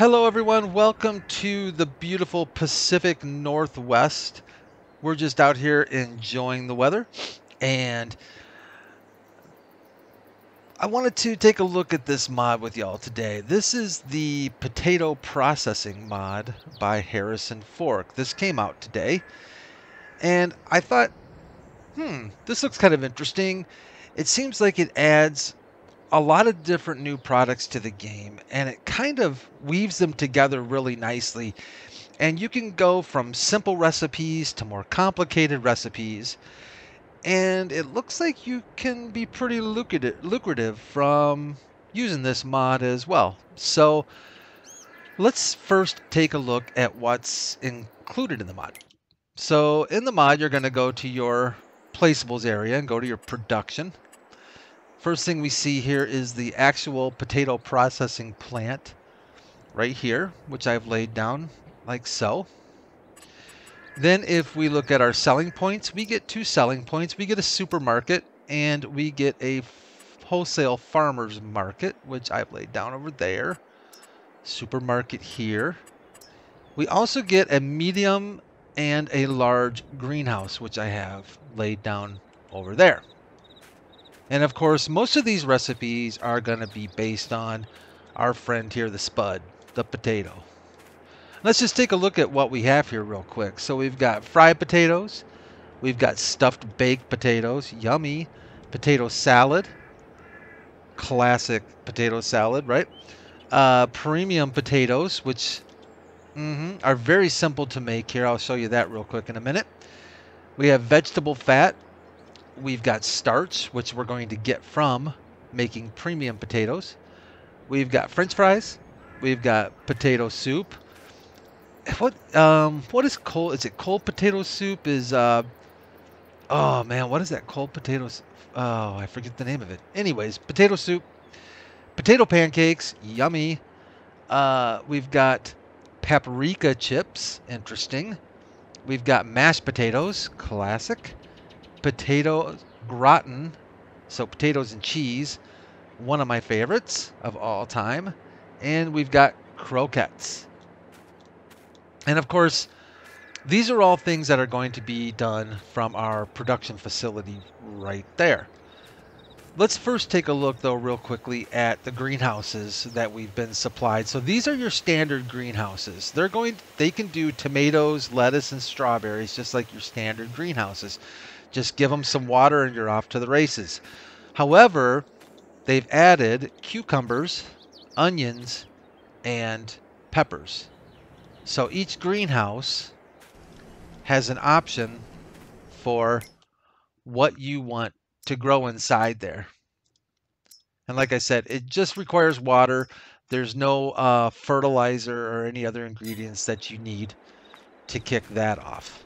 Hello everyone, welcome to the beautiful Pacific Northwest. We're just out here enjoying the weather, and I wanted to take a look at this mod with y'all today. This is the potato processing mod by HarrisonFork. This came out today, and I thought, this looks kind of interesting. It seems like it adds a lot of different new products to the game, and it kind of weaves them together really nicely. And you can go from simple recipes to more complicated recipes. And it looks like you can be pretty lucrative from using this mod as well. So let's first take a look at what's included in the mod. So in the mod, you're going to go to your placeables area and go to your production. First thing we see here is the actual potato processing plant right here, which I've laid down like so. Then if we look at our selling points, we get two selling points. We get a supermarket and we get a wholesale farmer's market, which I've laid down over there. Supermarket here. We also get a medium and a large greenhouse, which I have laid down over there. And of course, most of these recipes are going to be based on our friend here, the spud, the potato. Let's just take a look at what we have here real quick. So we've got fried potatoes. We've got stuffed baked potatoes. Yummy. Potato salad. Classic potato salad, right? Premium potatoes, which are very simple to make here. I'll show you that real quick in a minute. We have vegetable fat. We've got starch, which we're going to get from making premium potatoes. We've got French fries. We've got potato soup. What is cold? Is it cold potato soup? Oh man, what is that cold potatoes? Oh, I forget the name of it. Anyways, potato soup, potato pancakes, yummy. We've got paprika chips, interesting. We've got mashed potatoes, classic. Potato gratin, so potatoes and cheese, one of my favorites of all time. And we've got croquettes. And of course, these are all things that are going to be done from our production facility right there. Let's first take a look, though, real quickly at the greenhouses that we've been supplied. So these are your standard greenhouses. They can do tomatoes, lettuce, and strawberries just like your standard greenhouses. Just give them some water and you're off to the races. However, they've added cucumbers, onions, and peppers. So each greenhouse has an option for what you want to grow inside there. And like I said, it just requires water. There's no fertilizer or any other ingredients that you need to kick that off.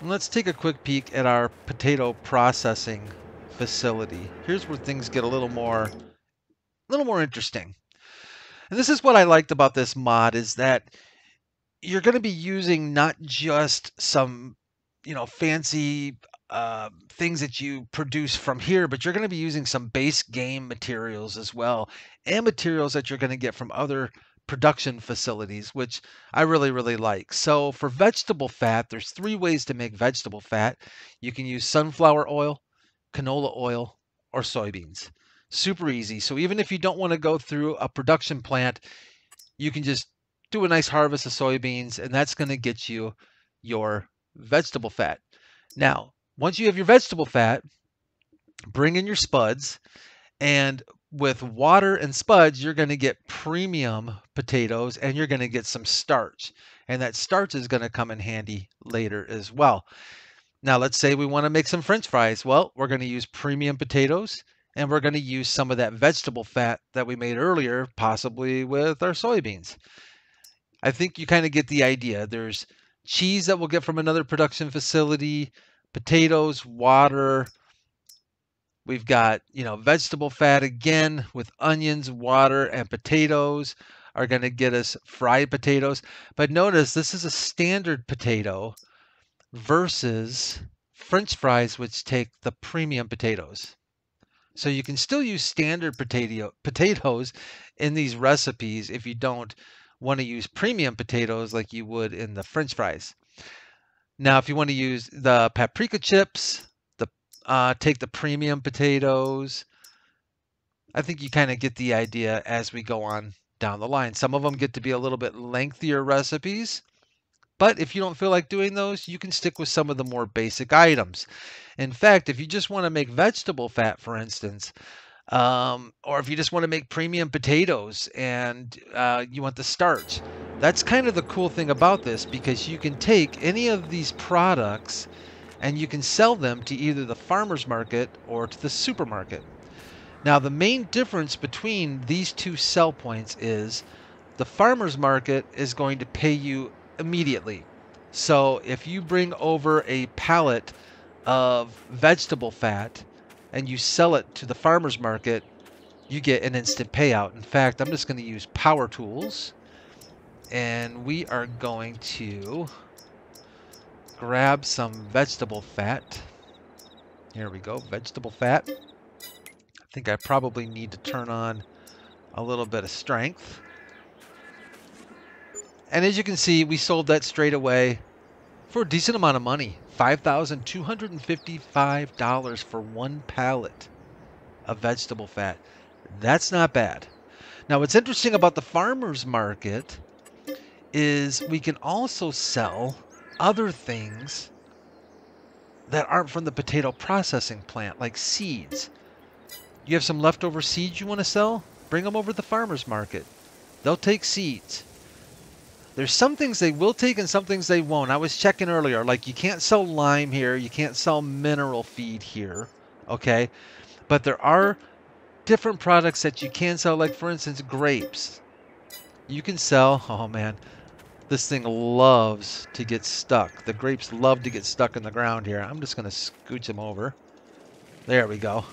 And let's take a quick peek at our potato processing facility. Here's where things get a little more interesting. And this is what I liked about this mod, is that you're going to be using not just some, fancy things that you produce from here, but you're going to be using some base game materials as well, and materials that you're going to get from other production facilities, which I really, really like. So for vegetable fat, there's three ways to make vegetable fat. You can use sunflower oil, canola oil, or soybeans. Super easy. So even if you don't want to go through a production plant, you can just do a nice harvest of soybeans, and that's going to get you your vegetable fat. Now, once you have your vegetable fat, bring in your spuds, and with water and spuds, you're going to get premium potatoes, and you're going to get some starch. And that starch is going to come in handy later as well. Now, let's say we want to make some French fries. Well, we're going to use premium potatoes, and we're going to use some of that vegetable fat that we made earlier, possibly with our soybeans. I think you kind of get the idea. There's cheese that we'll get from another production facility, potatoes, water. We've got, vegetable fat again with onions, water, and potatoes are going to get us fried potatoes. But notice this is a standard potato versus French fries, which take the premium potatoes. So you can still use standard potatoes in these recipes if you don't want to use premium potatoes like you would in the French fries. Now, if you want to use the paprika chips, the take the premium potatoes. I think you kind of get the idea as we go on down the line. Some of them get to be a little bit lengthier recipes, but if you don't feel like doing those, you can stick with some of the more basic items. In fact, if you just want to make vegetable fat, for instance, or if you just want to make premium potatoes and you want the starch, that's kind of the cool thing about this, because you can take any of these products and you can sell them to either the farmer's market or to the supermarket. Now, the main difference between these two sell points is the farmer's market is going to pay you immediately. So if you bring over a pallet of vegetable fat and you sell it to the farmer's market, you get an instant payout. In fact, I'm just going to use power tools, and we are going to grab some vegetable fat. Here we go, vegetable fat. I think I probably need to turn on a little bit of strength. And as you can see, we sold that straight away for a decent amount of money. $5,255 for one pallet of vegetable fat. That's not bad. Now, what's interesting about the farmer's market is we can also sell other things that aren't from the potato processing plant, like seeds. You have some leftover seeds you want to sell? Bring them over to the farmer's market. They'll take seeds. There's some things they will take and some things they won't. I was checking earlier, like you can't sell lime here, you can't sell mineral feed here, okay? But there are different products that you can sell, like for instance, grapes. You can sell, oh man, this thing loves to get stuck. The grapes love to get stuck in the ground here. I'm just gonna scooch them over. There we go.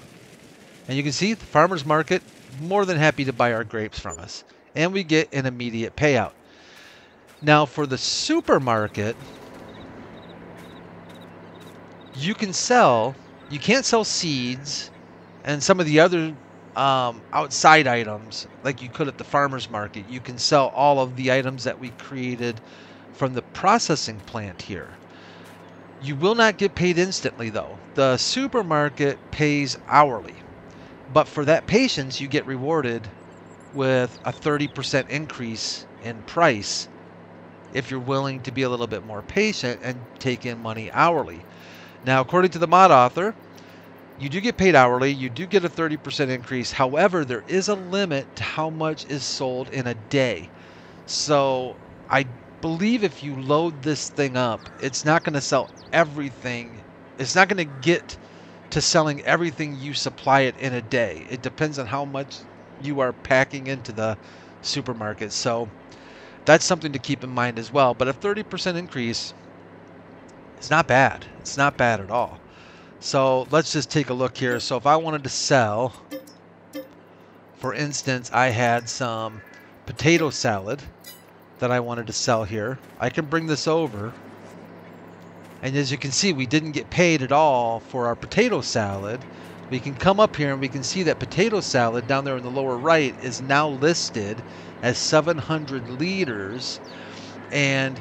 And you can see the farmer's market, more than happy to buy our grapes from us. And we get an immediate payout. Now for the supermarket, you can't sell seeds and some of the other outside items like you could at the farmer's market. You can sell all of the items that we created from the processing plant here. You will not get paid instantly though. The supermarket pays hourly, but for that patience, you get rewarded with a 30% increase in price if you're willing to be a little bit more patient and take in money hourly. Now, according to the mod author, you do get paid hourly, you do get a 30% increase. However, there is a limit to how much is sold in a day. So I believe if you load this thing up, it's not going to sell everything. It's not going to get to selling everything you supply it in a day. It depends on how much you are packing into the supermarket. So that's something to keep in mind as well. But a 30% increase is not bad. It's not bad at all. So let's just take a look here. So if I wanted to sell, for instance, I had some potato salad that I wanted to sell here. I can bring this over. And as you can see, we didn't get paid at all for our potato salad. We can come up here and we can see that potato salad down there in the lower right is now listed as 700 liters. And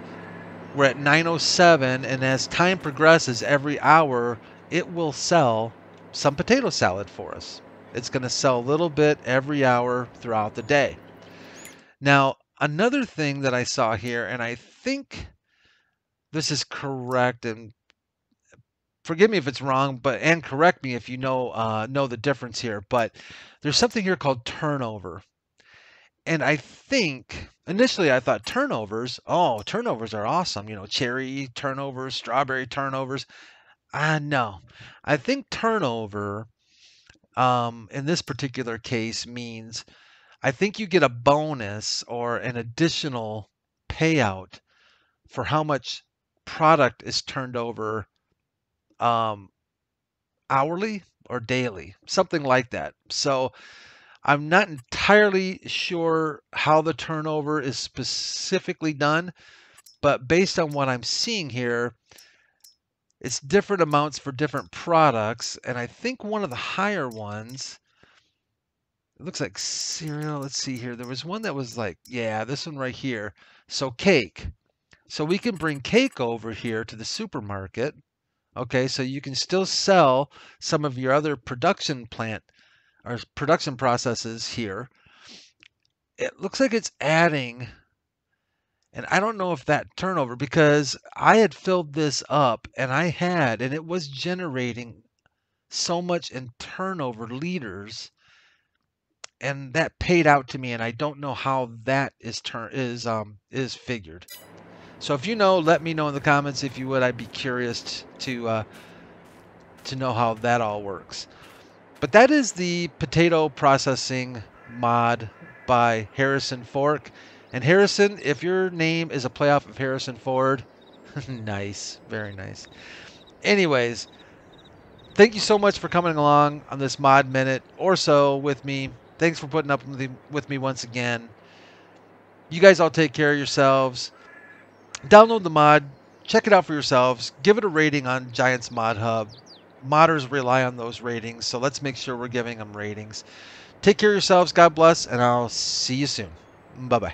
we're at 9:07, and as time progresses, every hour, it will sell some potato salad for us. It's going to sell a little bit every hour throughout the day. Now, another thing that I saw here, and I think this is correct, and forgive me if it's wrong, and correct me if you know the difference here, but there's something here called turnover. And I think initially I thought turnovers are awesome. Cherry turnovers, strawberry turnovers. No. I think turnover in this particular case means I think you get a bonus or an additional payout for how much product is turned over hourly or daily, something like that. So I'm not entirely sure how the turnover is specifically done, but based on what I'm seeing here, It's different amounts for different products, and I think one of the higher ones, it looks like cereal. Let's see here. There was one that was like, yeah, this one right here. So cake. So we can bring cake over here to the supermarket. Okay, so you can still sell some of your other production plant or production processes here. It looks like it's adding, and I don't know if that turnover, because I had filled this up and it was generating so much in turnover liters, and that paid out to me, and I don't know how that is figured. So if you know, let me know in the comments if you would. I'd be curious to know how that all works. But that is the potato processing mod by HarrisonFork. And Harrison, if your name is a playoff of Harrison Ford, nice, very nice. Anyways, thank you so much for coming along on this mod minute or so with me. Thanks for putting up with me once again. You guys all take care of yourselves. Download the mod, check it out for yourselves, give it a rating on Giants Mod Hub. Modders rely on those ratings, so let's make sure we're giving them ratings. Take care of yourselves, God bless, and I'll see you soon. Bye-bye.